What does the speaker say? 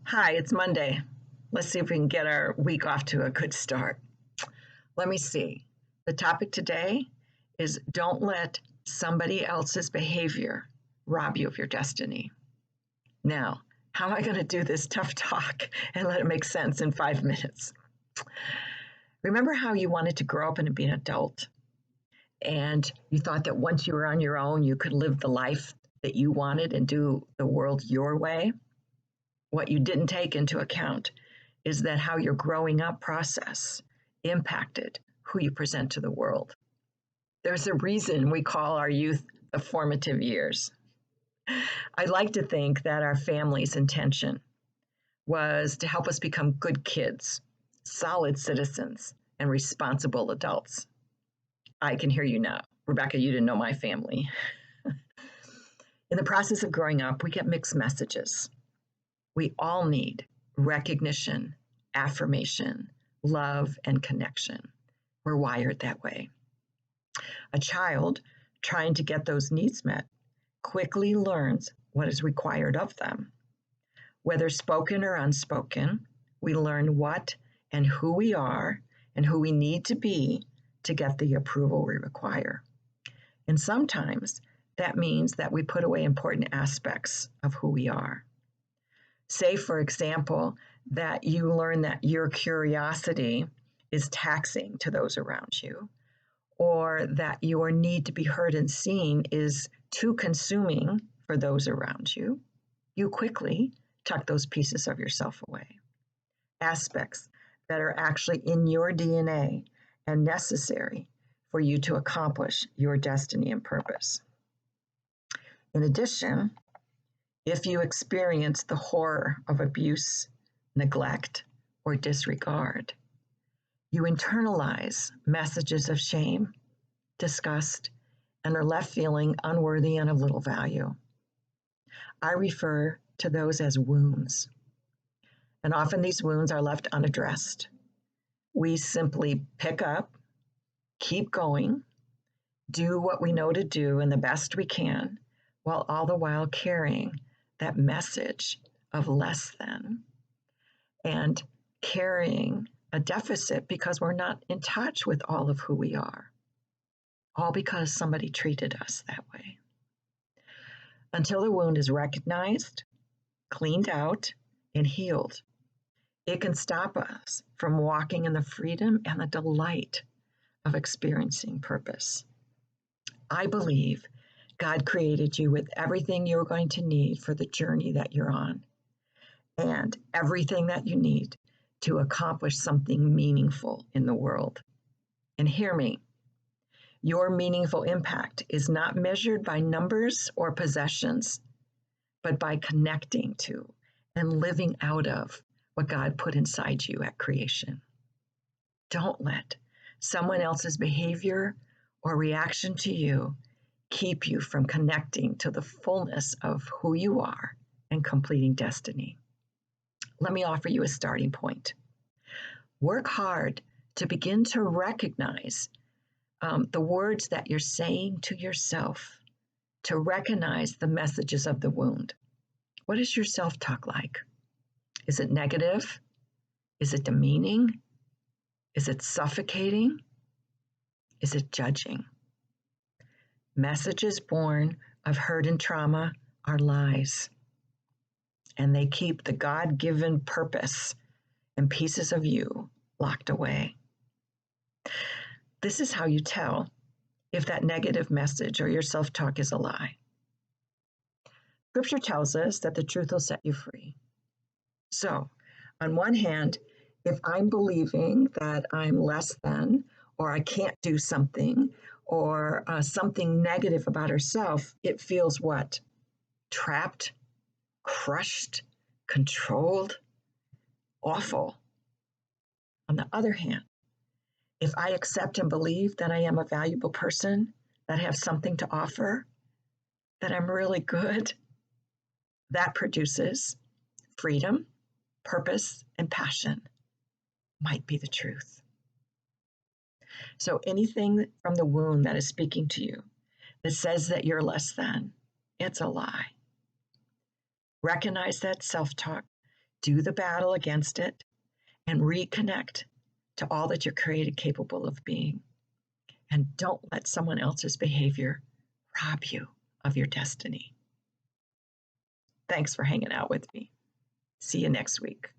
Hi, it's Monday. Let's see if we can get our week off to a good start. Let me see. The topic today is don't let somebody else's behavior rob you of your destiny. Now, how am I going to do this tough talk and let it make sense in 5 minutes? Remember how you wanted to grow up and be an adult? And you thought that once you were on your own, you could live the life that you wanted and do the world your way? What you didn't take into account is that how your growing up process impacted who you present to the world. There's a reason we call our youth the formative years. I like to think that our family's intention was to help us become good kids, solid citizens, and responsible adults. I can hear you now. Rebecca, you didn't know my family. In the process of growing up, we get mixed messages. We all need recognition, affirmation, love, and connection. We're wired that way. A child trying to get those needs met quickly learns what is required of them. Whether spoken or unspoken, we learn what and who we are and who we need to be to get the approval we require. And sometimes that means that we put away important aspects of who we are. Say, for example, that you learn that your curiosity is taxing to those around you, or that your need to be heard and seen is too consuming for those around you. You quickly tuck those pieces of yourself away. Aspects that are actually in your DNA and necessary for you to accomplish your destiny and purpose. In addition, if you experience the horror of abuse, neglect, or disregard, you internalize messages of shame, disgust, and are left feeling unworthy and of little value. I refer to those as wounds. And often these wounds are left unaddressed. We simply pick up, keep going, do what we know to do and the best we can, while all the while carrying that message of less than and carrying a deficit because we're not in touch with all of who we are, all because somebody treated us that way. Until the wound is recognized, cleaned out, and healed, it can stop us from walking in the freedom and the delight of experiencing purpose. I believe God created you with everything you're going to need for the journey that you're on and everything that you need to accomplish something meaningful in the world. And hear me, your meaningful impact is not measured by numbers or possessions, but by connecting to and living out of what God put inside you at creation. Don't let someone else's behavior or reaction to you keep you from connecting to the fullness of who you are and completing destiny. Let me offer you a starting point. Work hard to begin to recognize the words that you're saying to yourself, to recognize the messages of the wound. What is your self-talk like? Is it negative? Is it demeaning? Is it suffocating? Is it judging? Messages born of hurt and trauma are lies, and they keep the God-given purpose and pieces of you locked away. This is how you tell if that negative message or your self-talk is a lie. Scripture tells us that the truth will set you free. So, on one hand, if I'm believing that I'm less than, or I can't do something, or something negative about herself, it feels what? Trapped, crushed, controlled, awful. On the other hand, if I accept and believe that I am a valuable person, that I have something to offer, that I'm really good, that produces freedom, purpose, and passion. Might be the truth. So anything from the wound that is speaking to you that says that you're less than, it's a lie. Recognize that self-talk, do the battle against it, and reconnect to all that you're created capable of being. And don't let someone else's behavior rob you of your destiny. Thanks for hanging out with me. See you next week.